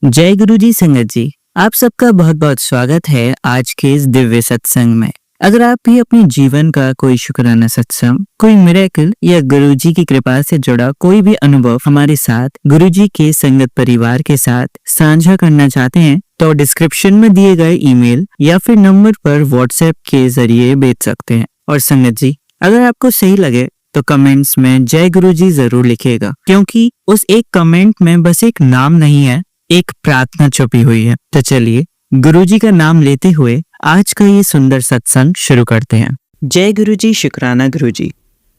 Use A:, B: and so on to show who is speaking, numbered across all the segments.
A: जय गुरु जी संगत जी, आप सबका बहुत बहुत स्वागत है आज के इस दिव्य सत्संग में। अगर आप भी अपने जीवन का कोई शुक्राना सत्संग, कोई मिरेकल या गुरु जी की कृपा से जुड़ा कोई भी अनुभव हमारे साथ गुरु जी के संगत परिवार के साथ साझा करना चाहते हैं तो डिस्क्रिप्शन में दिए गए ईमेल या फिर नंबर पर व्हाट्सएप के जरिए भेज सकते हैं। और संगत जी, अगर आपको सही लगे तो कमेंट्स में जय गुरु जी जरूर लिखिएगा, क्योंकि उस एक कमेंट में बस एक नाम नहीं है, एक प्रार्थना छुपी हुई है। तो चलिए गुरुजी का नाम लेते हुए आज का ये सुंदर सत्संग शुरू करते हैं। जय गुरुजी, शुक्राना गुरुजी।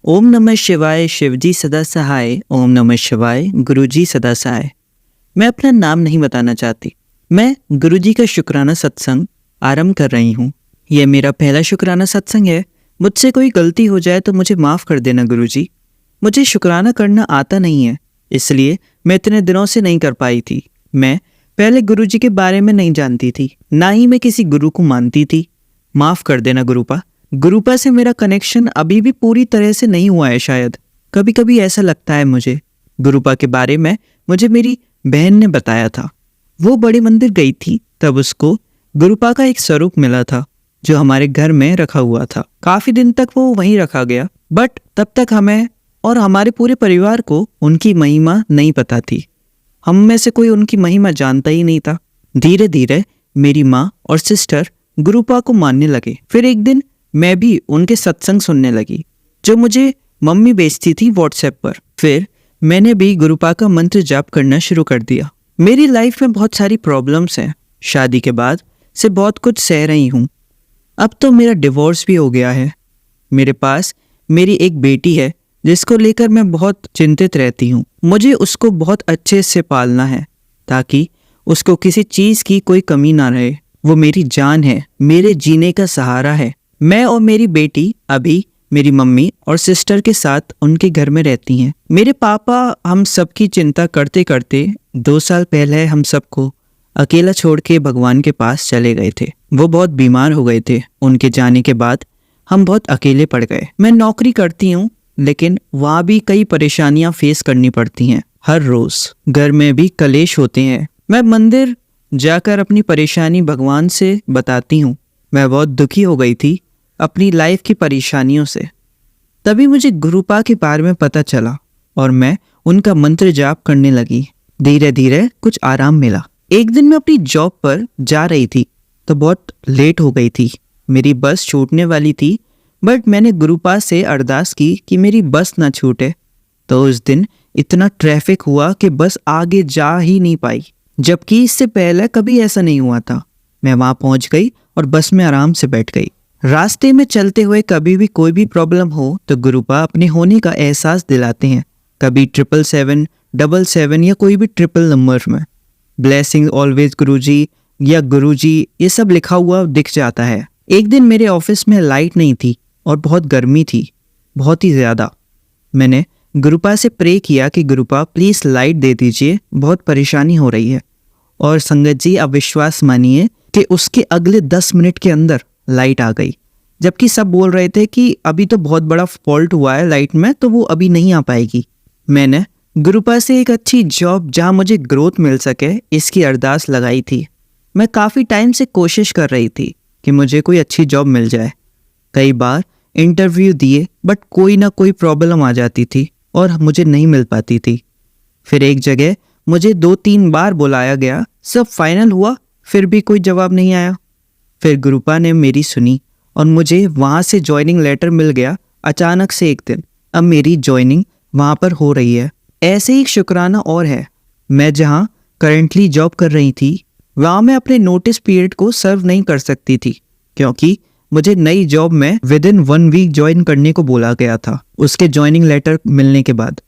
A: ओम नमः शिवाय, शिवजी सदा सहाय। ओम नमः शिवाय, गुरुजी सदा सहाय। मैं अपना नाम नहीं बताना चाहती, मैं गुरुजी का शुक्राना सत्संग आरंभ कर रही हूँ। यह मेरा पहला शुक्राना सत्संग है। मुझसे कोई गलती हो जाए तो मुझे माफ़ कर देना गुरुजी। मुझे शुक्राना करना आता नहीं है, इसलिए मैं इतने दिनों से नहीं कर पाई थी। मैं पहले गुरुजी के बारे में नहीं जानती थी, ना ही मैं किसी गुरु को मानती थी। माफ़ कर देना गुरुपा। गुरुपा से मेरा कनेक्शन अभी भी पूरी तरह से नहीं हुआ है शायद। कभी कभी ऐसा लगता है मुझे। गुरुपा के बारे में मुझे मेरी बहन ने बताया था। वो बड़े मंदिर गई थी, तब उसको गुरुपा का एक स्वरूप मिला था जो हमारे घर में रखा हुआ था। काफ़ी दिन तक वो वहीं रखा गया, बट तब तक हमें और हमारे पूरे परिवार को उनकी महिमा नहीं पता थी। हम में से कोई उनकी महिमा जानता ही नहीं था। धीरे धीरे मेरी माँ और सिस्टर गुरुपा को मानने लगे। फिर एक दिन मैं भी उनके सत्संग सुनने लगी जो मुझे मम्मी भेजती थी व्हाट्सएप पर। फिर मैंने भी गुरुपा का मंत्र जाप करना शुरू कर दिया। मेरी लाइफ में बहुत सारी प्रॉब्लम्स हैं। शादी के बाद से बहुत कुछ सह रही हूँ। अब तो मेरा डिवोर्स भी हो गया है। मेरे पास मेरी एक बेटी है जिसको लेकर मैं बहुत चिंतित रहती हूँ। मुझे उसको बहुत अच्छे से पालना है ताकि उसको किसी चीज़ की कोई कमी ना रहे। वो मेरी जान है, मेरे जीने का सहारा है। मैं और मेरी बेटी अभी मेरी मम्मी और सिस्टर के साथ उनके घर में रहती हैं। मेरे पापा हम सबकी चिंता करते करते 2 साल पहले हम सबको अकेला छोड़ के भगवान के पास चले गए थे। वो बहुत बीमार हो गए थे। उनके जाने के बाद हम बहुत अकेले पड़ गए। मैं नौकरी करती हूँ, लेकिन वहाँ भी कई परेशानियां फेस करनी पड़ती हैं। हर रोज घर में भी कलेश होते हैं। मैं मंदिर जाकर अपनी परेशानी भगवान से बताती हूँ। मैं बहुत दुखी हो गई थी अपनी लाइफ की परेशानियों से। तभी मुझे गुरुपा के बारे में पता चला और मैं उनका मंत्र जाप करने लगी। धीरे धीरे कुछ आराम मिला। एक दिन मैं अपनी जॉब पर जा रही थी तो बहुत लेट हो गई थी। मेरी बस छूटने वाली थी, बट मैंने गुरुपा से अरदास की कि मेरी बस ना छूटे। तो उस दिन इतना ट्रैफिक हुआ कि बस आगे जा ही नहीं पाई, जबकि इससे पहले कभी ऐसा नहीं हुआ था। मैं वहाँ पहुँच गई और बस में आराम से बैठ गई। रास्ते में चलते हुए कभी भी कोई भी प्रॉब्लम हो तो गुरुपा अपने होने का एहसास दिलाते हैं। कभी 777, 777 या कोई भी ट्रिपल नंबर में ब्लेसिंग ऑलवेज गुरुजी या गुरुजी ये सब लिखा हुआ दिख जाता है। एक दिन मेरे ऑफिस में लाइट नहीं थी और बहुत गर्मी थी, बहुत ही ज़्यादा। मैंने गुरुपा से प्रे किया कि गुरुपा प्लीज़ लाइट दे दीजिए, बहुत परेशानी हो रही है। और संगत जी, अब विश्वास मानिए कि उसके अगले 10 मिनट के अंदर लाइट आ गई। जबकि सब बोल रहे थे कि अभी तो बहुत बड़ा फॉल्ट हुआ है लाइट में, तो वो अभी नहीं आ पाएगी। मैंने गुरुपा से एक अच्छी जॉब जहाँ मुझे ग्रोथ मिल सके इसकी अरदास लगाई थी। मैं काफ़ी टाइम से कोशिश कर रही थी कि मुझे कोई अच्छी जॉब मिल जाए। कई बार इंटरव्यू दिए, बट कोई ना कोई प्रॉब्लम आ जाती थी और मुझे नहीं मिल पाती थी। फिर एक जगह मुझे 2-3 बार बुलाया गया, सब फाइनल हुआ, फिर भी कोई जवाब नहीं आया। फिर गुरुपा ने मेरी सुनी और मुझे वहाँ से जॉइनिंग लेटर मिल गया अचानक से एक दिन। अब मेरी जॉइनिंग वहाँ पर हो रही है। ऐसे ही शुक्राना और है। मैं जहाँ करेंटली जॉब कर रही थी वहाँ मैं अपने नोटिस पीरियड को सर्व नहीं कर सकती थी, क्योंकि मुझे नई जॉब में विद इन 1 वीक ज्वाइन करने को बोला गया था। उसके ज्वाइनिंग लेटर मिलने के बाद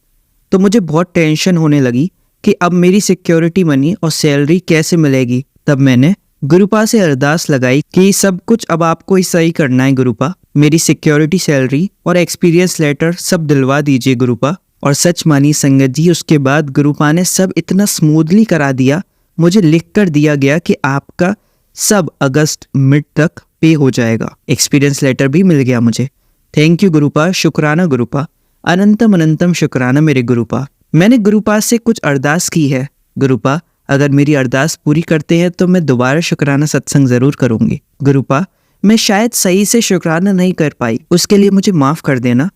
A: तो मुझे बहुत टेंशन होने लगी कि अब मेरी सिक्योरिटी मनी और सैलरी कैसे मिलेगी। तब मैंने गुरुपा से अरदास लगाई कि सब कुछ अब आपको ही सही करना है गुरुपा। मेरी सिक्योरिटी, सैलरी और एक्सपीरियंस लेटर सब दिलवा दीजिए गुरुपा। और सच मानी संगत जी, उसके बाद गुरुपा ने सब इतना स्मूथली करा दिया। मुझे लिख कर दिया गया कि आपका सब अगस्त मिड तक पे हो जाएगा। एक्सपीरियंस लेटर भी मिल गया मुझे। थैंक यू गुरुपा, शुक्राना गुरुपा, अनंतम अनंतम शुक्राना मेरे गुरुपा। मैंने गुरुपा से कुछ अरदास की है। गुरुपा अगर मेरी अरदास पूरी करते हैं तो मैं दोबारा शुक्राना सत्संग ज़रूर करूँगी। गुरुपा, मैं शायद सही से शुक्राना नहीं कर पाई, उसके लिए मुझे माफ़ कर देना।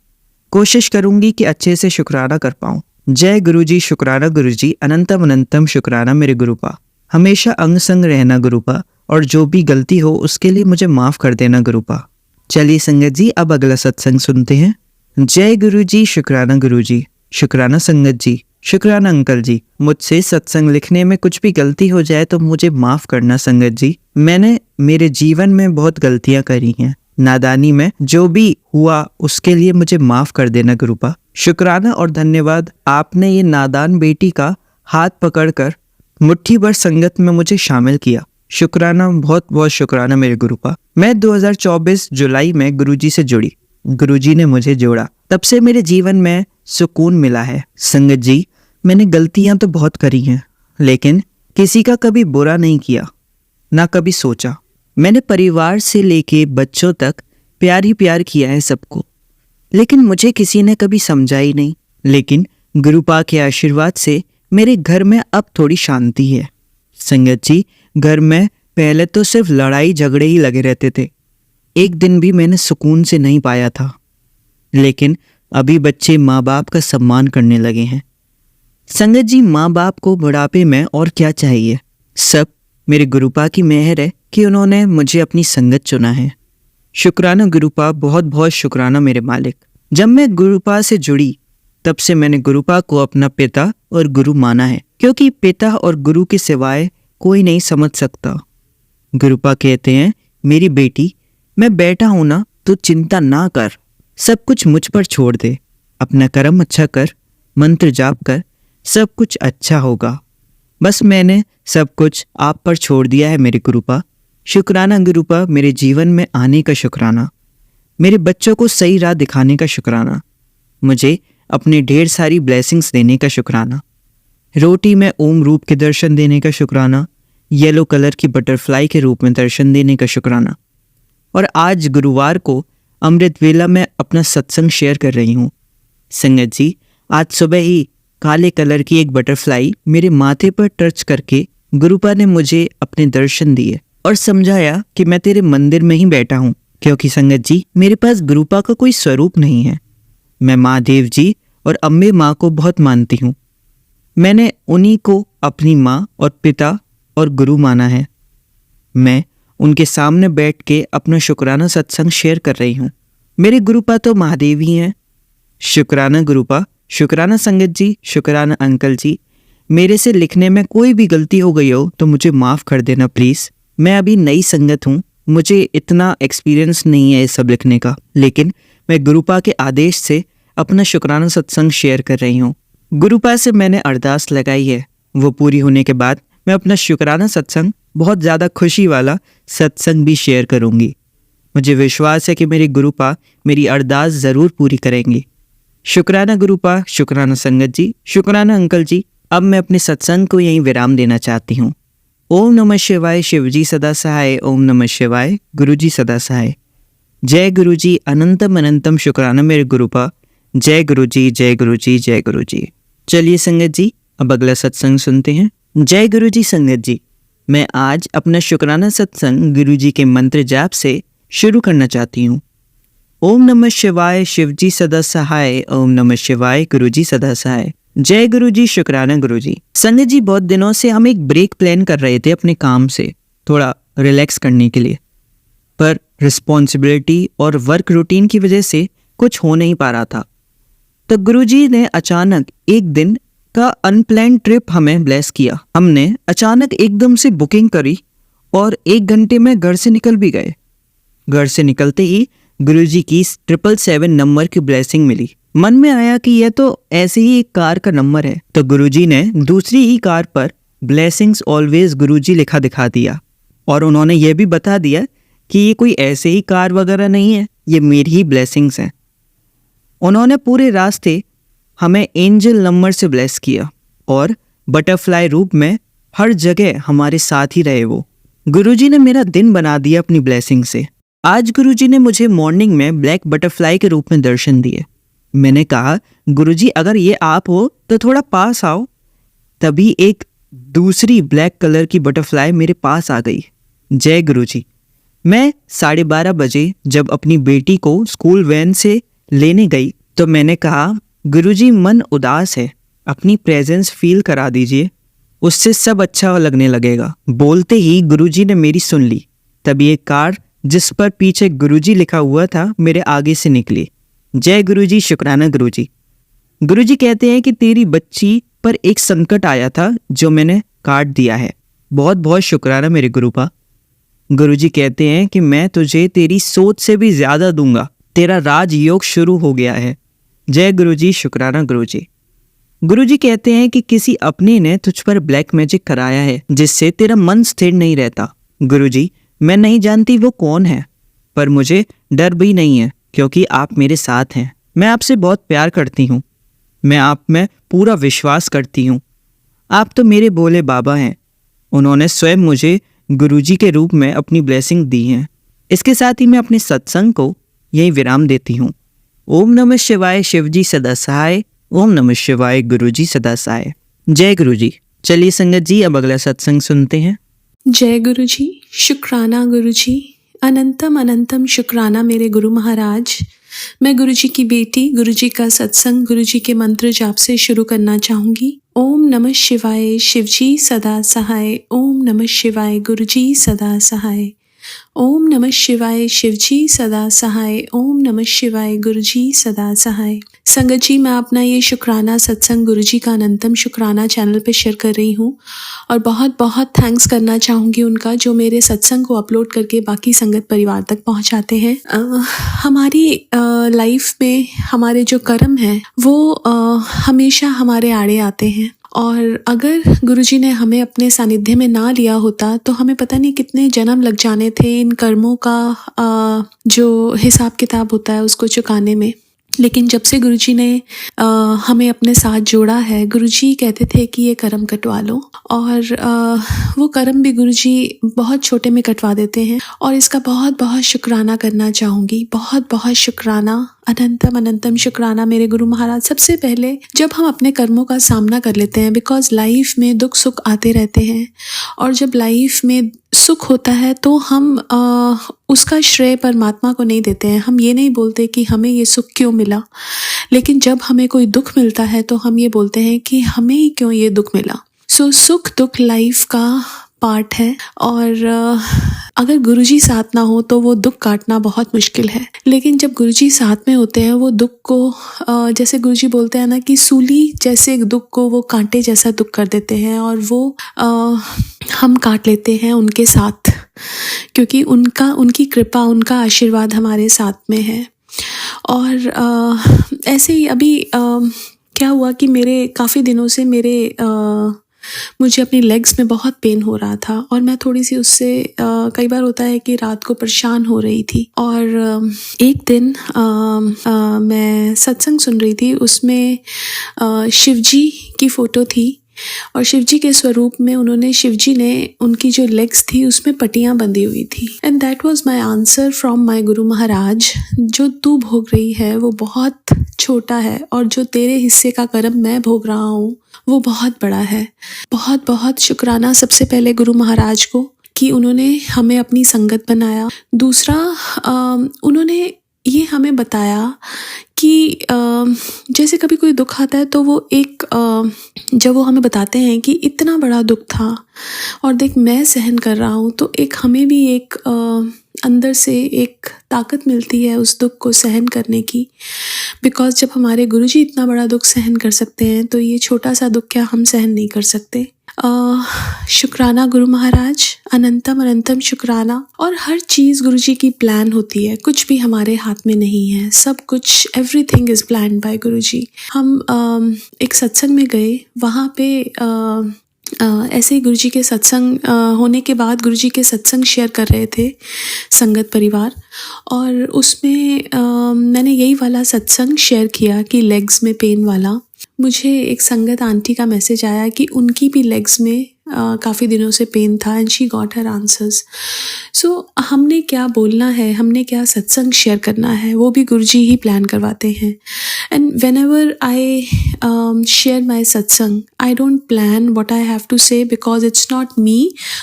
A: कोशिश करूँगी कि अच्छे से शुक्राना कर पाऊँ। जय गुरुजी, शुक्राना गुरुजी, अनंतम अनंतम शुक्राना मेरे गुरुपा। हमेशा अंग संग रहना गुरुपा, और जो भी गलती हो उसके लिए मुझे माफ़ कर देना गुरुपा। चलिए संगत जी, अब अगला सत्संग सुनते हैं। जय गुरुजी, शुक्राना गुरुजी, शुक्राना संगत जी, शुक्राना अंकल जी। मुझसे सत्संग लिखने में कुछ भी गलती हो जाए तो मुझे माफ़ करना संगत जी। मैंने मेरे जीवन में बहुत गलतियां करी हैं, नादानी में जो भी हुआ उसके लिए मुझे माफ़ कर देना गुरुपा। शुक्राना और धन्यवाद, आपने ये नादान बेटी का हाथ पकड़कर मुट्ठी भर संगत में मुझे शामिल किया। शुक्राना, बहुत बहुत शुक्राना मेरे गुरुपा। मैं 2024 जुलाई में गुरुजी से जुड़ी, गुरुजी ने मुझे जोड़ा, तब से मेरे जीवन में सुकून मिला है। संगत जी, मैंने गलतियां तो बहुत करी हैं, लेकिन किसी का कभी बुरा नहीं किया, ना कभी सोचा। मैंने परिवार से लेके बच्चों तक प्यार ही प्यार किया है सबको, लेकिन मुझे किसी ने कभी समझा ही नहीं। लेकिन गुरुपा के आशीर्वाद से मेरे घर में अब थोड़ी शांति है। संगत जी, घर में पहले तो सिर्फ लड़ाई झगड़े ही लगे रहते थे, एक दिन भी मैंने सुकून से नहीं पाया था। लेकिन अभी बच्चे माँ बाप का सम्मान करने लगे हैं। संगत जी, माँ बाप को बुढ़ापे में और क्या चाहिए, सब मेरे गुरुपा की मेहर है कि उन्होंने मुझे अपनी संगत चुना है। शुक्राना गुरुपा, बहुत बहुत शुक्राना मेरे मालिक। जब मैं गुरुपा से जुड़ी तब से मैंने गुरुपा को अपना पिता और गुरु माना है, क्योंकि पिता और गुरु के सिवाय कोई नहीं समझ सकता। गुरुपा कहते हैं, मेरी बेटी, मैं बैठा हूं ना तो चिंता ना कर, सब कुछ मुझ पर छोड़ दे, अपना कर्म अच्छा कर, मंत्र जाप कर, सब कुछ अच्छा होगा। बस मैंने सब कुछ आप पर छोड़ दिया है मेरे गुरुपा। शुक्राना गुरुपा, मेरे जीवन में आने का शुक्राना, मेरे बच्चों को सही राह दिखाने का शुक्राना, मुझे अपने ढेर सारी ब्लेसिंग्स देने का शुक्राना, रोटी में ओम रूप के दर्शन देने का शुक्राना, येलो कलर की बटरफ्लाई के रूप में दर्शन देने का शुक्राना। और आज गुरुवार को अमृत वेला में अपना सत्संग शेयर कर रही हूँ। संगत जी, आज सुबह ही काले कलर की एक बटरफ्लाई मेरे माथे पर टच करके गुरुपा ने मुझे अपने दर्शन दिए और समझाया कि मैं तेरे मंदिर में ही बैठा हूँ, क्योंकि संगत जी, मेरे पास गुरुपा का कोई स्वरूप नहीं है। मैं महादेव जी और अम्बे माँ को बहुत मानती हूँ। मैंने उन्हीं को अपनी माँ और पिता और गुरु माना है। मैं उनके सामने बैठ के अपना शुक्राना सत्संग शेयर कर रही हूँ। मेरे गुरुपा तो महादेव ही हैं। शुक्राना गुरुपा, शुक्राना संगत जी, शुक्राना अंकल जी। मेरे से लिखने में कोई भी गलती हो गई हो तो मुझे माफ़ कर देना प्लीज़। मैं अभी नई संगत हूँ, मुझे इतना एक्सपीरियंस नहीं है ये सब लिखने का, लेकिन मैं गुरुपा के आदेश से अपना शुक्राना सत्संग शेयर कर रही हूँ। गुरुपा से मैंने अरदास लगाई है, वो पूरी होने के बाद मैं अपना शुक्राना सत्संग, बहुत ज़्यादा खुशी वाला सत्संग भी शेयर करूँगी। मुझे विश्वास है कि मेरे गुरुपा मेरी अरदास ज़रूर पूरी करेंगे। शुक्राना गुरुपा, शुक्राना संगत जी, शुक्राना अंकल जी। अब मैं अपने सत्संग को यहीं विराम देना चाहती हूँ। ओम नमः शिवाय, शिवजी सदा सहाय। ओम नमः शिवाय, गुरुजी सदा सहाय। जय गुरुजी, अनंतम अनंतम शुक्राना मेरे गुरुपा। जय गुरुजी, जय गुरुजी, जय गुरुजी। चलिए संगत जी, अब अगला सत्संग सुनते हैं। जय गुरुजी संगत जी, मैं आज अपना शुक्राना सत्संग गुरुजी के मंत्र जाप से शुरू करना चाहती हूँ। ओम नमः शिवाय, शिवजी सदा सहाय। ओम नमः शिवाय, गुरुजी सदा सहाय। जय गुरुजी, शुक्राना गुरुजी। संगत जी, बहुत दिनों से हम एक ब्रेक प्लान कर रहे थे अपने काम से, थोड़ा रिलैक्स करने के लिए, पर रिस्पॉन्सिबिलिटी और वर्क रूटीन की वजह से कुछ हो नहीं पा रहा था। तो गुरुजी ने अचानक एक दिन का अनप्लान्ड ट्रिप हमें ब्लेस किया। हमने अचानक एकदम से बुकिंग करी और 1 घंटे में घर से निकल भी गए। घर से निकलते ही गुरुजी की 777 नंबर की ब्लेसिंग मिली। मन में आया कि यह तो ऐसे ही एक कार का नंबर है, तो गुरुजी ने दूसरी ही कार पर ब्लेसिंग्स ऑलवेज गुरुजी लिखा दिखा दिया और उन्होंने ये भी बता दिया कि ये कोई ऐसे ही कार वगैरह नहीं है, ये मेरी ही ब्लेसिंग्स हैं। उन्होंने पूरे रास्ते हमें एंजल नंबर से ब्लेस किया और बटरफ्लाई रूप में हर जगह हमारे साथ ही रहे वो। गुरुजी ने मेरा दिन बना दिया अपनी ब्लेसिंग से। आज गुरुजी ने मुझे मॉर्निंग में ब्लैक बटरफ्लाई के रूप में दर्शन दिए। मैंने कहा, गुरुजी अगर ये आप हो तो थोड़ा पास आओ। तभी एक दूसरी ब्लैक कलर की बटरफ्लाई मेरे पास आ गई। जय गुरुजी। मैं 12:30 बजे जब अपनी बेटी को स्कूल वैन से लेने गई तो मैंने कहा, गुरुजी मन उदास है, अपनी प्रेजेंस फील करा दीजिए, उससे सब अच्छा लगने लगेगा। बोलते ही गुरुजी ने मेरी सुन ली। तभी एक कार जिस पर पीछे गुरुजी लिखा हुआ था मेरे आगे से निकली। जय गुरुजी, शुक्राना गुरुजी। गुरुजी कहते हैं कि तेरी बच्ची पर एक संकट आया था जो मैंने काट दिया है। बहुत बहुत शुक्राना मेरे गुरुपा। गुरुजी कहते हैं कि मैं तुझे तेरी सोच से भी ज्यादा दूंगा, तेरा राजयोग शुरू हो गया है। जय गुरुजी, शुक्राना गुरुजी। गुरुजी कहते हैं कि किसी अपने ने तुझ पर ब्लैक मैजिक कराया है जिससे तेरा मन स्थिर नहीं रहता। गुरुजी, मैं नहीं जानती वो कौन है, पर मुझे डर भी नहीं है क्योंकि आप मेरे साथ हैं। मैं आपसे बहुत प्यार करती हूँ, मैं आप में पूरा विश्वास करती हूँ। आप तो मेरे भोले बाबा हैं, उन्होंने स्वयं मुझे गुरुजी के रूप में अपनी ब्लेसिंग दी है। इसके साथ ही मैं अपने सत्संग को यही विराम देती हूँ। ओम नमः शिवाय, शिवजी सदा सहाय। ओम नमः शिवाय, गुरुजी सदा सहाय। जय गुरुजी। चलिए संगत जी, अब अगला सत्संग सुनते हैं।
B: जय गुरुजी, शुक्राना गुरुजी, अनंतम अनंतम शुक्राना मेरे गुरु महाराज। मैं गुरुजी की बेटी, गुरुजी का सत्संग, गुरुजी के मंत्र जाप से शुरू करना चाहूँगी। ओम नमः शिवाय, शिवजी सदा सहाय। ओम नमः शिवाय, गुरुजी सदा सहाय। ओम नमः शिवाय, शिवजी सदा सहाय। ओम नमः शिवाय, गुरुजी सदा सहाय। संगत जी, मैं अपना ये शुक्राना सत्संग गुरुजी का अनंतम शुक्राना चैनल पे शेयर कर रही हूँ और बहुत बहुत थैंक्स करना चाहूँगी उनका जो मेरे सत्संग को अपलोड करके बाकी संगत परिवार तक पहुँचाते हैं। हमारी लाइफ में हमारे जो कर्म हैं वो हमेशा हमारे आड़े आते हैं और अगर गुरुजी ने हमें अपने सानिध्य में ना लिया होता तो हमें पता नहीं कितने जन्म लग जाने थे इन कर्मों का जो हिसाब किताब होता है उसको चुकाने में। लेकिन जब से गुरुजी ने हमें अपने साथ जोड़ा है, गुरुजी कहते थे कि ये कर्म कटवा लो और वो कर्म भी गुरुजी बहुत छोटे में कटवा देते हैं और इसका बहुत बहुत शुक्राना करना चाहूँगी। बहुत बहुत शुक्राना, अनंतम अनंतम शुक्राना मेरे गुरु महाराज। सबसे पहले जब हम अपने कर्मों का सामना कर लेते हैं, बिकॉज लाइफ में दुख सुख आते रहते हैं और जब लाइफ में सुख होता है तो हम उसका श्रेय परमात्मा को नहीं देते हैं। हम ये नहीं बोलते कि हमें ये सुख क्यों मिला, लेकिन जब हमें कोई दुख मिलता है तो हम ये बोलते हैं कि हमें ही क्यों ये दुख मिला। सो सुख दुख लाइफ का पार्ट है और अगर गुरुजी साथ ना हो तो वो दुख काटना बहुत मुश्किल है। लेकिन जब गुरुजी साथ में होते हैं वो दुख को जैसे गुरुजी बोलते हैं ना कि सूली जैसे दुख को वो कांटे जैसा दुख कर देते हैं और वो हम काट लेते हैं उनके साथ, क्योंकि उनकी कृपा, उनका आशीर्वाद हमारे साथ में है। और ऐसे ही अभी क्या हुआ कि मेरे काफ़ी दिनों से मुझे अपनी लेग्स में बहुत पेन हो रहा था और मैं थोड़ी सी उससे कई बार होता है कि रात को परेशान हो रही थी। और एक दिन मैं सत्संग सुन रही थी, उसमें शिवजी की फ़ोटो थी और शिवजी के स्वरूप में शिवजी ने उनकी जो लेग्स थी उसमें पट्टियाँ बंधी हुई थी। And that was my answer from my Guru Maharaj, जो तू भोग रही है वो बहुत छोटा है और जो तेरे हिस्से का कर्म मैं भोग रहा हूँ वो बहुत बड़ा है। बहुत बहुत शुक्राना सबसे पहले गुरु महाराज को कि उन्होंने हमें अपनी संगत बनाया। दूसरा, उन्होंने ये हमें बताया कि जैसे कभी कोई दुख आता है तो वो जब वो हमें बताते हैं कि इतना बड़ा दुख था और देख मैं सहन कर रहा हूँ, तो हमें भी एक अंदर से एक ताकत मिलती है उस दुख को सहन करने की। बिकॉज जब हमारे गुरुजी इतना बड़ा दुख सहन कर सकते हैं तो ये छोटा सा दुख क्या हम सहन नहीं कर सकते। शुक्राना गुरु महाराज, अनंतम अनंतम शुक्राना। और हर चीज़ गुरुजी की प्लान होती है, कुछ भी हमारे हाथ में नहीं है, सब कुछ एवरीथिंग इज़ प्लान बाय गुरुजी। हम एक सत्संग में गए, वहाँ पे ऐसे ही गुरुजी के सत्संग होने के बाद गुरुजी के सत्संग शेयर कर रहे थे संगत परिवार, और उसमें मैंने यही वाला सत्संग शेयर किया कि लेग्स में पेन वाला। मुझे एक संगत आंटी का मैसेज आया कि उनकी भी लेग्स में काफ़ी दिनों से पेन था and she got her answers. So हमने क्या बोलना है, हमने क्या सत्संग शेयर करना है, वो भी गुरुजी ही प्लान करवाते हैं। And whenever I share my satsang, I don't plan what I have to say, because it's not me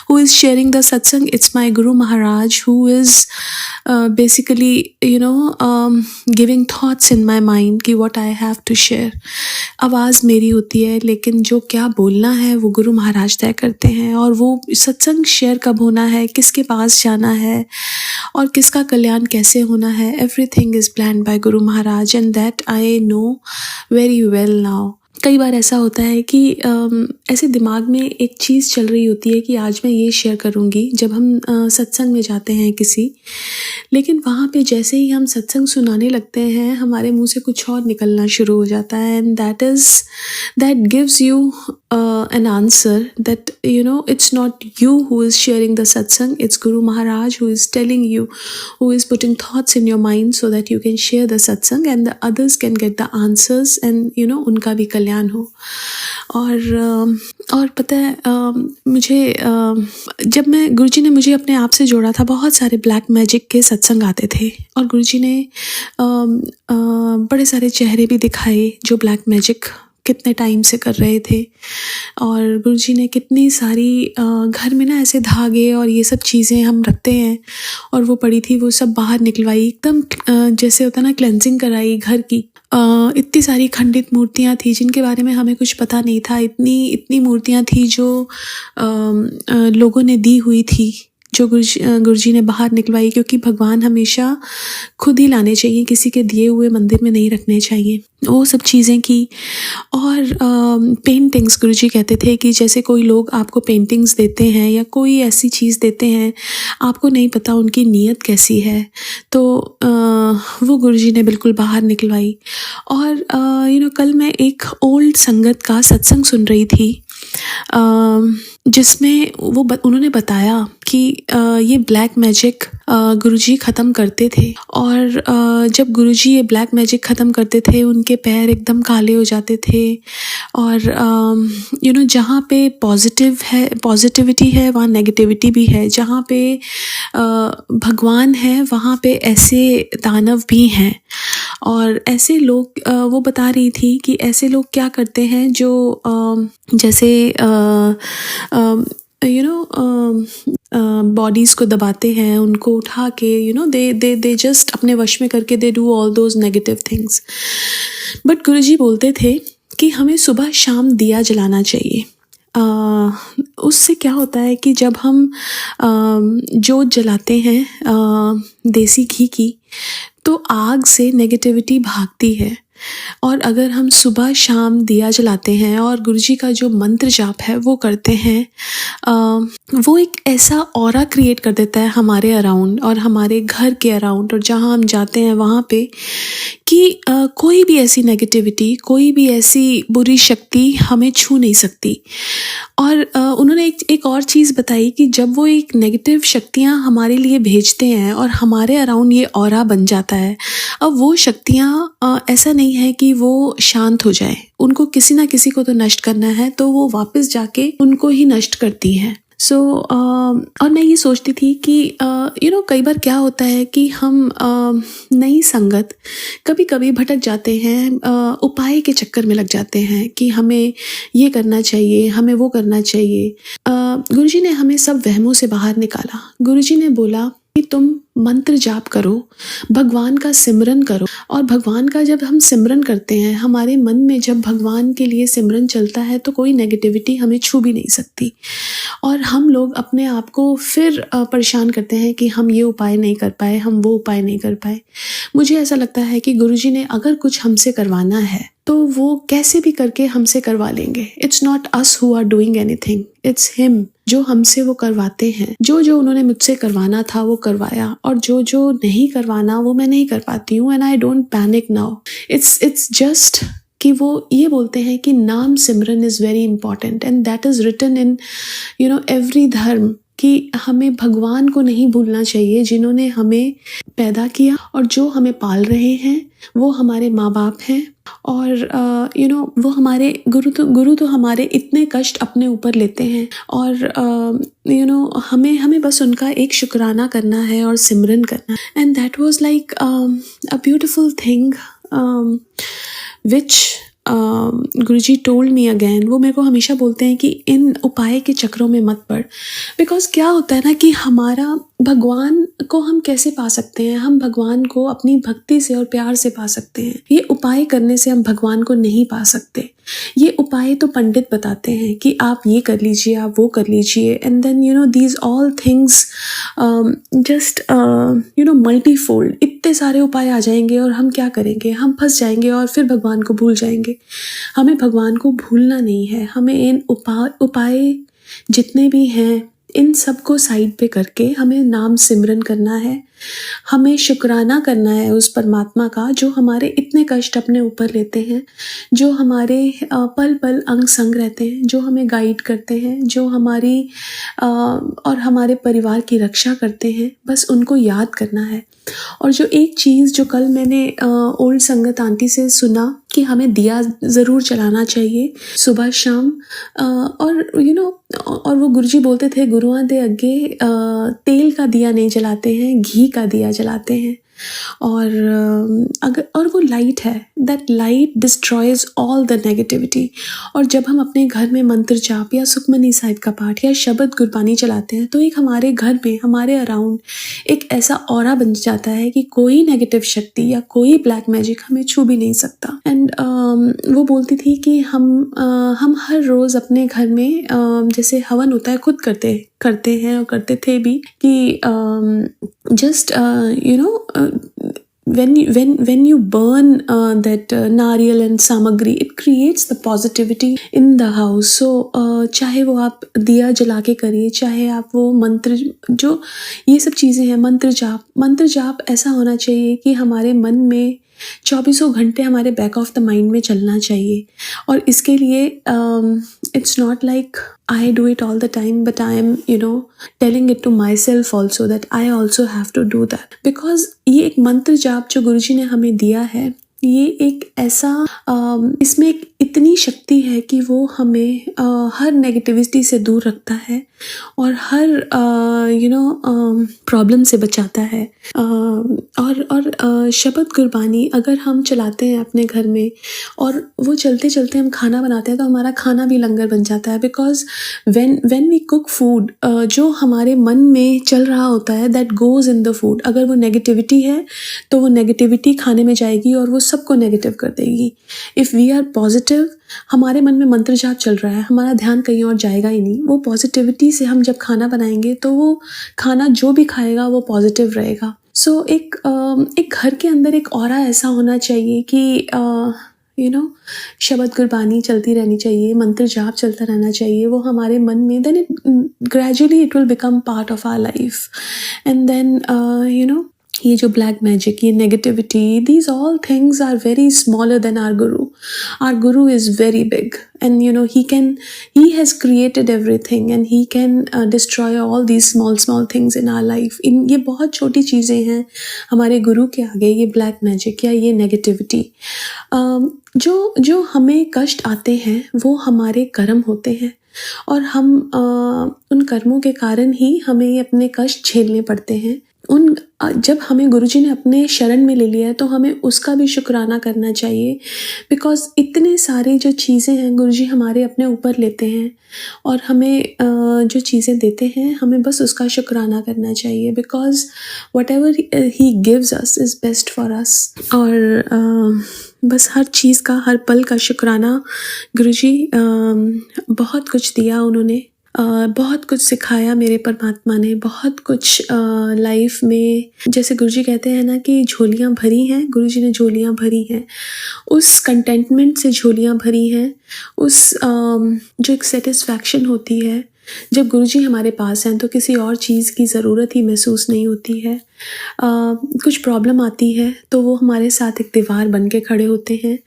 B: who is sharing the satsang, it's my Guru Maharaj who is basically giving thoughts in my mind कि what I have to share। आवाज़ मेरी होती है, लेकिन जो क्या बोलना है वो गुरु महाराज तय करते हैं। और वो सत्संग शेयर कब होना है, किसके पास जाना है और किसका कल्याण कैसे होना है, everything is planned by Guru Maharaj and that I know very well now. कई बार ऐसा होता है कि ऐसे दिमाग में एक चीज़ चल रही होती है कि आज मैं ये शेयर करूँगी, जब हम सत्संग में जाते हैं किसी, लेकिन वहाँ पे जैसे ही हम सत्संग सुनाने लगते हैं हमारे मुंह से कुछ और निकलना शुरू हो जाता है। And that gives you an answer that it's not you who is sharing the satsang, it's Guru Maharaj who is telling you, who is putting thoughts in your mind so that you can share the satsang and the others can get the answers and उनका भी कल्याण हो। और पता है मुझे जब मैं गुरुजी ने मुझे अपने आप से जोड़ा था, बहुत सारे ब्लैक मैजिक के सत्संग आते थे और गुरुजी ने बड़े सारे चेहरे भी दिखाए जो ब्लैक मैजिक कितने टाइम से कर रहे थे। और गुरुजी ने कितनी सारी घर में ना ऐसे धागे और ये सब चीज़ें हम रखते हैं और वो पड़ी थी, वो सब बाहर निकलवाई, एकदम जैसे होता ना क्लेंजिंग कराई घर की। इतनी सारी खंडित मूर्तियाँ थी जिनके बारे में हमें कुछ पता नहीं था। इतनी मूर्तियाँ थी जो लोगों ने दी हुई थी, जो गुरुजी ने बाहर निकलवाई, क्योंकि भगवान हमेशा खुद ही लाने चाहिए, किसी के दिए हुए मंदिर में नहीं रखने चाहिए। वो सब चीज़ें की। और पेंटिंग्स, गुरुजी कहते थे कि जैसे कोई लोग आपको पेंटिंग्स देते हैं या कोई ऐसी चीज़ देते हैं, आपको नहीं पता उनकी नीयत कैसी है, तो वो गुरुजी ने बिल्कुल बाहर निकलवाई। और कल मैं एक ओल्ड संगत का सत्संग सुन रही थी जिसमें उन्होंने बताया कि ये ब्लैक मैजिक गुरुजी ख़त्म करते थे। और जब गुरुजी ये ब्लैक मैजिक ख़त्म करते थे उनके पैर एकदम काले हो जाते थे। और जहाँ पे पॉजिटिविटी है वहाँ नेगेटिविटी भी है, जहाँ पे भगवान है वहाँ पे ऐसे दानव भी हैं। और ऐसे लोग, वो बता रही थी कि ऐसे लोग क्या करते हैं जो जैसे बॉडीज़ को दबाते हैं, उनको उठा के दे जस्ट अपने वश में करके they do all those negative things. But Guruji बोलते थे कि हमें सुबह शाम दिया जलाना चाहिए। उससे क्या होता है कि जब हम जोत जलाते हैं देसी घी की, तो आग से नेगेटिविटी भागती है। और अगर हम सुबह शाम दिया जलाते हैं और गुरुजी का जो मंत्र जाप है वो करते हैं, वो एक ऐसा ऑरा क्रिएट कर देता है हमारे अराउंड और हमारे घर के अराउंड और जहाँ हम जाते हैं वहाँ पे, कि कोई भी ऐसी नेगेटिविटी, कोई भी ऐसी बुरी शक्ति हमें छू नहीं सकती। और उन्होंने एक और चीज़ बताई कि जब वो एक नेगेटिव शक्तियाँ हमारे लिए भेजते हैं और हमारे अराउंड ये ऑरा बन जाता है, अब वो शक्तियाँ ऐसा नहीं है कि वो शांत हो जाए, उनको किसी ना किसी को तो नष्ट करना है, तो वो वापस जाके उनको ही नष्ट करती हैं। और मैं ये सोचती थी कि कई बार क्या होता है कि हम नई संगत कभी कभी भटक जाते हैं, उपाय के चक्कर में लग जाते हैं कि हमें ये करना चाहिए, हमें वो करना चाहिए। गुरुजी ने हमें सब वहमों से बाहर निकाला। गुरुजी ने बोला कि तुम मंत्र जाप करो, भगवान का सिमरन करो। और भगवान का जब हम सिमरन करते हैं, हमारे मन में जब भगवान के लिए सिमरन चलता है, तो कोई नेगेटिविटी हमें छू भी नहीं सकती। और हम लोग अपने आप को फिर परेशान करते हैं कि हम ये उपाय नहीं कर पाए, हम वो उपाय नहीं कर पाए। मुझे ऐसा लगता है कि गुरुजी ने अगर कुछ हमसे करवाना है तो वो कैसे भी करके हमसे करवा लेंगे। It's not us who are doing anything, it's him जो हमसे वो करवाते हैं। जो उन्होंने मुझसे करवाना था वो करवाया, और जो नहीं करवाना वो मैं नहीं कर पाती हूँ। And I don't panic now. It's just कि वो ये बोलते हैं कि naam simran is very important and that is written in every dharma, कि हमें भगवान को नहीं भूलना चाहिए जिन्होंने हमें पैदा किया, और जो हमें पाल रहे हैं वो हमारे माँ बाप हैं। और वो हमारे गुरु तो हमारे इतने कष्ट अपने ऊपर लेते हैं, और हमें बस उनका एक शुक्राना करना है और सिमरन करना है। And that was like a beautiful thing which Guruji told me again. वो मेरे को हमेशा बोलते हैं कि इन उपाय के चक्रों में मत पड़। बिकॉज क्या होता है ना कि हमारा भगवान को हम कैसे पा सकते हैं, हम भगवान को अपनी भक्ति से और प्यार से पा सकते हैं। ये उपाय करने से हम भगवान को नहीं पा सकते। ये उपाय तो पंडित बताते हैं कि आप ये कर लीजिए, आप वो कर लीजिए, and then these all things just multifold, इतने सारे उपाय आ जाएंगे और हम क्या करेंगे, हम फंस जाएंगे और फिर भगवान को भूल जाएंगे। हमें भगवान को भूलना नहीं है। हमें इन उपाय जितने भी हैं इन सबको साइड पे करके हमें नाम सिमरन करना है। हमें शुक्राना करना है उस परमात्मा का जो हमारे इतने कष्ट अपने ऊपर लेते हैं, जो हमारे पल पल अंग संग रहते हैं, जो हमें गाइड करते हैं, जो हमारी और हमारे परिवार की रक्षा करते हैं। बस उनको याद करना है। और जो एक चीज़ जो कल मैंने ओल्ड संगत आंटी से सुना कि हमें दिया ज़रूर जलाना चाहिए सुबह शाम, और वो गुरुजी बोलते थे गुरुआं दे अगे तेल का दिया नहीं जलाते हैं, घी का दिया जलाते हैं। और वो लाइट है, that light destroys all the negativity. और जब हम अपने घर में मंत्र जाप या सुखमनी साहिब का पाठ या शब्द गुरबानी चलाते हैं तो एक हमारे घर में, हमारे अराउंड एक ऐसा ऑरा बन जाता है कि कोई नेगेटिव शक्ति या कोई ब्लैक मैजिक हमें छू भी नहीं सकता। एंड वो बोलती थी कि हम हर रोज़ अपने घर में जैसे हवन होता है खुद करते हैं और करते थे भी कि just when you burn that nariyal and samagri, it creates the positivity in the house. So चाहे वो आप दिया जला के करिए, चाहे आप वो मंत्र, जो ये सब चीज़ें हैं, मंत्र जाप ऐसा होना चाहिए कि हमारे मन में 24 घंटे हमारे बैक ऑफ द माइंड में चलना चाहिए। और इसके लिए it's not like I do it all the time, but I am telling it to myself also that I also have to do that, because ये एक मंत्र जाप जो गुरुजी ने हमें दिया है, ये एक ऐसा इसमें एक इतनी शक्ति है कि वो हमें हर नेगेटिविटी से दूर रखता है और हर प्रॉब्लम से बचाता है। और शब्द गुरबानी अगर हम चलाते हैं अपने घर में और वो चलते चलते हम खाना बनाते हैं तो हमारा खाना भी लंगर बन जाता है। Because when we cook food, जो हमारे मन में चल रहा होता है that goes in the food. अगर वो नेगेटिविटी है तो वो नेगेटिविटी खाने में जाएगी और वो सबको नेगेटिव कर देगी। इफ़ वी आर पॉजिटिव, हमारे मन में मंत्र जाप चल रहा है, हमारा ध्यान कहीं और जाएगा ही नहीं। वो पॉजिटिविटी से हम जब खाना बनाएंगे तो वो खाना जो भी खाएगा वो पॉजिटिव रहेगा। सो एक घर के अंदर एक ऑरा ऐसा होना चाहिए कि शब्द गुरबानी चलती रहनी चाहिए, मंत्र जाप चलता रहना चाहिए। वो हमारे मन में, then gradually it will become part of our life. And then ये जो ब्लैक मैजिक, ये negativity, these all things are very smaller than our guru. Our guru is very big and he has created everything and he can destroy all these small things in our life. ये बहुत छोटी चीज़ें हैं हमारे गुरु के आगे, ये ब्लैक मैजिक या ये नेगेटिविटी। जो हमें कष्ट आते हैं वो हमारे कर्म होते हैं और हम उन कर्मों के कारण ही हमें अपने कष्ट झेलने पड़ते हैं। जब हमें गुरुजी ने अपने शरण में ले लिया है तो हमें उसका भी शुक्राना करना चाहिए। बिकॉज इतने सारे जो चीज़ें हैं गुरुजी हमारे अपने ऊपर लेते हैं और हमें जो चीज़ें देते हैं हमें बस उसका शुक्राना करना चाहिए। Because what ever he gives us is best for us. और बस हर चीज़ का, हर पल का शुक्राना। गुरुजी बहुत कुछ दिया उन्होंने, बहुत कुछ सिखाया मेरे परमात्मा ने, बहुत कुछ लाइफ में, जैसे गुरुजी कहते हैं ना कि झोलियाँ भरी हैं, गुरुजी ने झोलियाँ भरी हैं, उस कंटेंटमेंट से झोलियाँ भरी हैं, उस जो एक सेटिस्फैक्शन होती है जब गुरुजी हमारे पास हैं तो किसी और चीज़ की ज़रूरत ही महसूस नहीं होती है। कुछ प्रॉब्लम आती है तो वो हमारे साथ एक दीवार बन के खड़े होते हैं।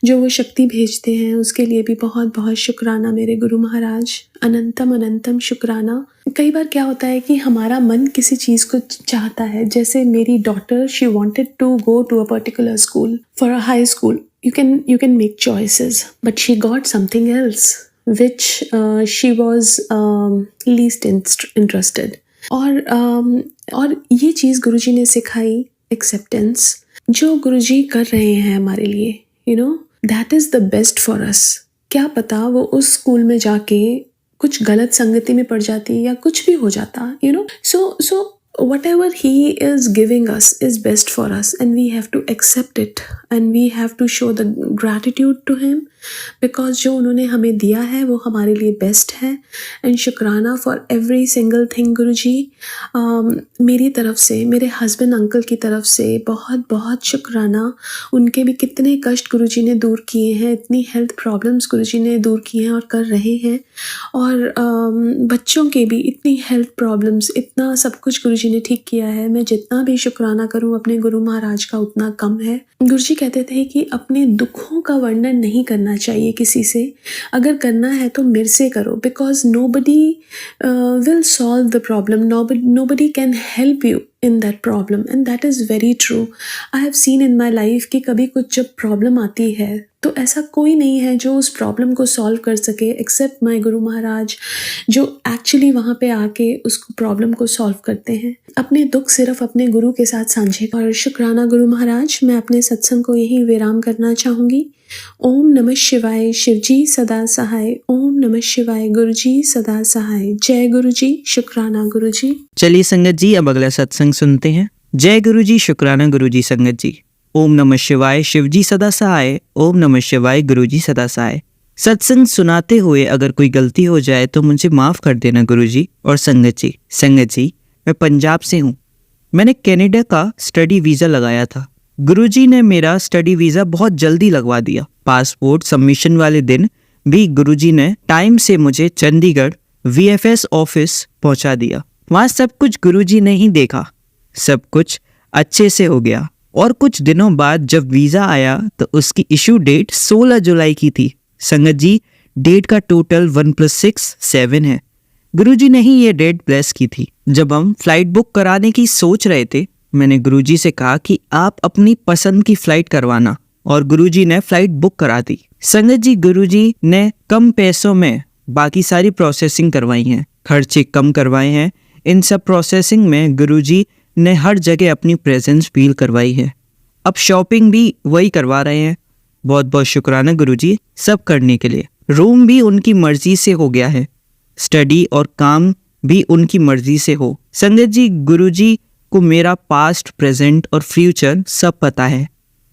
B: जो वो शक्ति भेजते हैं उसके लिए भी बहुत बहुत शुक्राना मेरे गुरु महाराज, अनंतम अनंतम शुक्राना। कई बार क्या होता है कि हमारा मन किसी चीज़ को चाहता है, जैसे मेरी daughter, she wanted to go to a particular school for a high school. You can make choices, but she got something else which she was least interested. और ये चीज़ गुरुजी ने सिखाई, एक्सेप्टेंस। जो गुरुजी कर रहे हैं हमारे लिए, that is the best for us। क्या पता वो उस स्कूल में जाके कुछ गलत संगति में पड़ जाती या कुछ भी हो जाता, so whatever he is giving us is best for us, and we have to accept it, and we have to show the gratitude to him, because जो उन्होंने हमें दिया है वो हमारे लिए बेस्ट है। एंड शुक्राना फॉर एवरी सिंगल थिंग गुरुजी। मेरी तरफ से, मेरे हस्बैंड अंकल की तरफ से बहुत बहुत शुक्राना। उनके भी कितने कष्ट गुरुजी ने दूर किए हैं, इतनी हेल्थ प्रॉब्लम्स गुरुजी ने दूर किए हैं और कर रहे हैं, और बच्चों के भी इतनी हेल्थ प्रॉब्लम्स, इतना सब कुछ गुरुजी ने ठीक किया है। मैं जितना भी शुक्राना करूं अपने गुरु महाराज का उतना कम है। गुरुजी कहते थे कि अपने दुखों का वर्णन नहीं करना चाहिए किसी से, अगर करना है तो मेरे से करो, because nobody will solve the problem, nobody can help you in that problem, and that is very true। I have seen in my life कि कभी कुछ जब प्रॉब्लम आती है तो ऐसा कोई नहीं है जो उस प्रॉब्लम को सॉल्व कर सके एक्सेप्ट माय गुरु महाराज, जो एक्चुअली वहाँ पे आके उस प्रॉब्लम को सॉल्व करते हैं। अपने दुख सिर्फ अपने गुरु के साथ साझे। और शुक्राना गुरु महाराज। मैं अपने सत्संग को यहीं विराम करना चाहूँगी। ओम नमः शिवाय, शिवजी सदा सहाय। ओम नमः शिवाय, गुरुजी सदा सहाय। जय गुरुजी, शुक्राना गुरुजी।
A: चलिए संगत जी, अब अगला सत्संग सुनते हैं। जय गुरुजी, शुक्राना गुरुजी। संगत जी, ओम नमः शिवाय, शिवजी सदा सहाय। ओम नमः शिवाय, गुरुजी सदा सहाय। सत्संग सुनाते हुए अगर कोई गलती हो जाए तो मुझे माफ़ कर देना गुरुजी और संगत जी। संगत जी, मैं पंजाब से हूँ। मैंने कनाडा का स्टडी वीज़ा लगाया था। गुरुजी ने मेरा स्टडी वीज़ा बहुत जल्दी लगवा दिया। पासपोर्ट सबमिशन वाले दिन भी गुरुजी ने टाइम से मुझे चंडीगढ़ VFS ऑफिस पहुंचा दिया। वहाँ सब कुछ गुरुजी ने ही देखा, सब कुछ अच्छे से हो गया। और कुछ दिनों बाद जब वीज़ा आया तो उसकी इशू डेट 16 जुलाई की थी। संगत जी, डेट का टोटल 1+6 7 है। गुरुजी ने ही ये डेट ब्लेस की थी। जब हम फ्लाइट बुक कराने की सोच रहे थे, मैंने गुरुजी से कहा कि आप अपनी पसंद की फ़्लाइट करवाना, और गुरुजी ने फ़्लाइट बुक करा दी। संगत जी, गुरुजी ने कम पैसों में बाकी सारी प्रोसेसिंग करवाई हैं, खर्चे कम करवाए हैं। इन सब प्रोसेसिंग में गुरुजी ने हर जगह अपनी प्रेजेंस फील करवाई है। अब शॉपिंग भी वही करवा रहे हैं। बहुत बहुत शुक्राना गुरुजी सब करने के लिए। रूम भी उनकी मर्जी से हो गया है, स्टडी और काम भी उनकी मर्जी से हो। संगत जी, गुरुजी को मेरा पास्ट, प्रेजेंट और फ्यूचर सब पता है।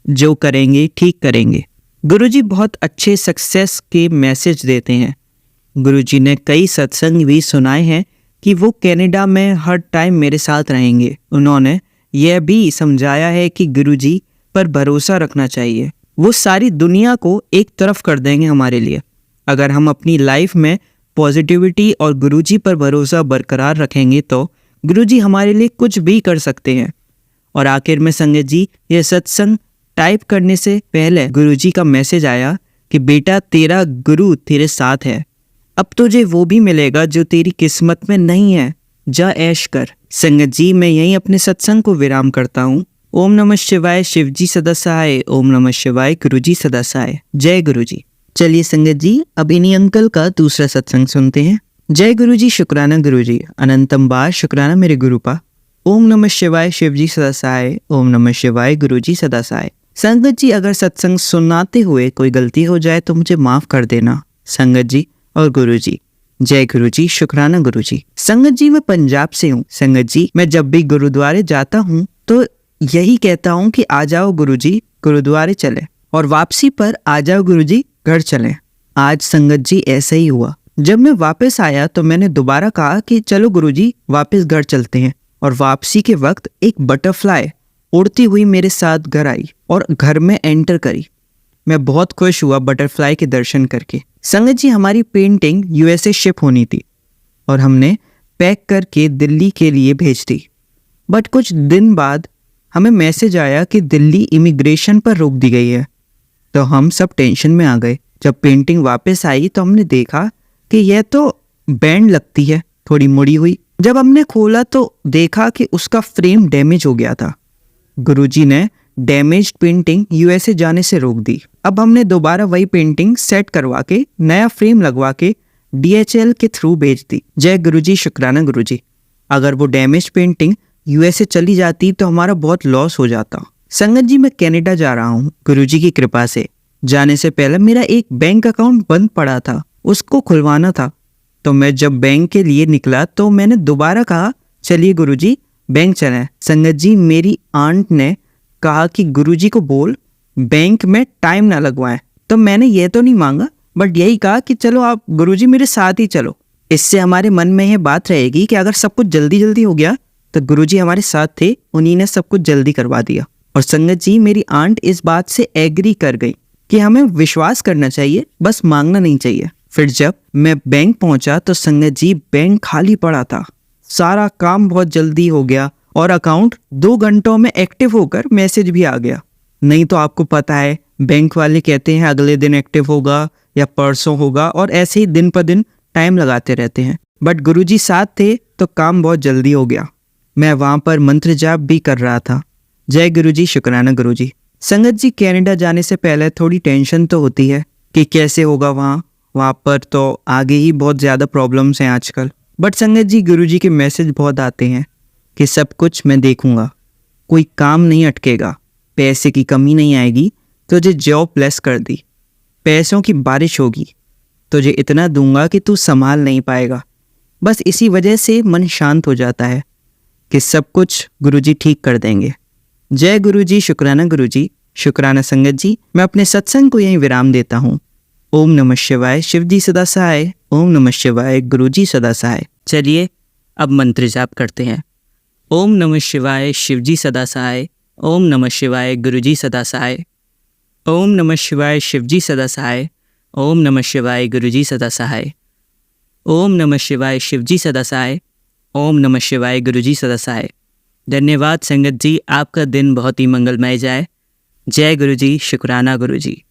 A: जो करेंगे ठीक करेंगे। गुरुजी बहुत अच्छे सक्सेस के मैसेज देते हैं। गुरुजी ने कई सत्संग भी सुनाए हैं कि वो कनाडा में हर टाइम मेरे साथ रहेंगे। उन्होंने यह भी समझाया है कि गुरुजी पर भरोसा रखना चाहिए, वो सारी दुनिया को एक तरफ कर देंगे हमारे लिए। अगर हम अपनी लाइफ में पॉजिटिविटी और गुरुजी पर भरोसा बरकरार रखेंगे तो गुरुजी हमारे लिए कुछ भी कर सकते हैं। और आखिर में संगत जी, यह सत्संग टाइप करने से पहले गुरुजी का मैसेज आया कि बेटा, तेरा गुरु तेरे साथ है। अब तुझे वो भी मिलेगा जो तेरी किस्मत में नहीं है। जा ऐश कर। संगत जी, मैं यहीं अपने सत्संग को विराम करता हूँ। ओम नमः शिवाय, शिवजी सदा सहाय। ओम नमः शिवाय, गुरुजी सदा सहाय। जय गुरुजी। चलिए संगत जी, अब इन्हीं अंकल का दूसरा सत्संग सुनते हैं। जय गुरुजी, शुक्राना गुरुजी। अनंतम बार शुक्राना मेरे गुरुपा। ओम नमः शिवाय, शिवजी सदा सहाय। ओम नमः शिवाय, गुरुजी सदा सहाय। संगत जी, अगर सत्संग सुनाते हुए कोई गलती हो जाए तो मुझे माफ़ कर देना संगत जी और गुरुजी। जय गुरुजी, शुक्राना गुरुजी। संगत जी, मैं पंजाब से हूँ। संगत जी, मैं जब भी गुरुद्वारे जाता हूँ तो यही कहता हूँ कि आ जाओ गुरुजी, गुरुद्वारे चले, और वापसी पर आ जाओ गुरुजी, घर चलें। आज संगत जी ऐसा ही हुआ। जब मैं वापस आया तो मैंने दोबारा कहा कि चलो गुरुजी, वापस घर चलते हैं। और वापसी के वक्त एक बटरफ्लाई उड़ती हुई मेरे साथ घर आई और घर में एंटर करी। मैं बहुत खुश हुआ बटरफ्लाई के दर्शन करके। संगत जी, हमारी पेंटिंग USA शिप होनी थी। और हमने पैक करके दिल्ली के लिए भेज दी। बट कुछ दिन बाद हमें मैसेज आया कि दिल्ली इमिग्रेशन पर रोक दी गई है। तो हम सब टेंशन में आ गए। जब पेंटिंग वापस आई तो हमने देखा कि यह तो बैंड लगती है, थोड़ी मुड़ी हुई। जब हमने खोला तो देखा कि उसका फ्रेम डैमेज हो गया था। गुरुजी ने डैमेज्ड पेंटिंग यूएसए जाने से रोक दी। अब हमने दोबारा वही पेंटिंग सेट करवा के नया फ्रेम लगवा के DHL के थ्रू भेज दी। जय गुरुजी, शुक्राना गुरुजी। अगर वो डैमेज पेंटिंग यूएसए चली जाती तो हमारा बहुत लॉस हो जाता। संगत जी, मैं कनाडा जा रहा हूँ गुरुजी की कृपा से। जाने से पहले मेरा एक बैंक अकाउंट बंद पड़ा था, उसको खुलवाना था। तो मैं जब बैंक के लिए निकला तो मैंने दोबारा कहा, चलिए गुरुजी बैंक चलें। संगत जी, मेरी आंट ने कहा कि गुरुजी को बोल बैंक में टाइम ना लगवाएं। तो मैंने ये तो नहीं मांगा, बट यही कहा कि चलो आप गुरुजी मेरे साथ ही चलो। इससे हमारे मन में यह बात रहेगी कि अगर सब कुछ जल्दी जल्दी हो गया तो गुरुजी हमारे साथ थे, उन्हीं ने सब कुछ जल्दी करवा दिया। और संगत जी, मेरी आंट इस बात से एग्री कर गई कि हमें विश्वास करना चाहिए, बस मांगना नहीं चाहिए। फिर जब मैं बैंक पहुंचा तो संगत जी बैंक खाली पड़ा था। सारा काम बहुत जल्दी हो गया और अकाउंट 2 घंटों में एक्टिव होकर मैसेज भी आ गया। नहीं तो आपको पता है बैंक वाले कहते हैं अगले दिन एक्टिव होगा या परसों होगा, और ऐसे ही दिन पर दिन टाइम लगाते रहते हैं। बट गुरुजी साथ थे तो काम बहुत जल्दी हो गया। मैं वहाँ पर मंत्र जाप भी कर रहा था। जय गुरुजी, शुक्राना गुरुजी। संगत जी, कनाडा जाने से पहले थोड़ी टेंशन तो होती है कि कैसे होगा वहाँ पर तो आगे ही बहुत ज़्यादा प्रॉब्लम्स हैं आजकल। बट संगत जी, गुरुजी के मैसेज बहुत आते हैं कि सब कुछ मैं देखूंगा, कोई काम नहीं अटकेगा, पैसे की कमी नहीं आएगी, तुझे जॉब प्लस कर दी, पैसों की बारिश होगी, तुझे इतना दूंगा कि तू संभाल नहीं पाएगा। बस इसी वजह से मन शांत हो जाता है कि सब कुछ गुरुजी ठीक कर देंगे। जय गुरुजी, शुक्राना गुरुजी, शुक्राना संगत जी। मैं अपने सत्संग को यहीं विराम देता हूँ। ओम नमः शिवाय, शिव जी सदा सहाय। ओम नमः शिवाय, गुरुजी सदा सहाय। चलिए अब मंत्र जाप करते हैं। ओम नमः शिवाय, शिव जी सदा सहाय। ओम नमः शिवाय, गुरुजी सदा सहाय। ओम नमः शिवाय, शिव जी सदा सहाय। ओम नमः शिवाय, गुरुजी सदा सहाय। ओम नमः शिवाय, शिव जी सदा सहाय। ओम नमः शिवाय, गुरुजी सदा सहाय। धन्यवाद संगत जी, आपका दिन बहुत ही मंगलमय जाए। जय गुरुजी, शुक्राना गुरुजी।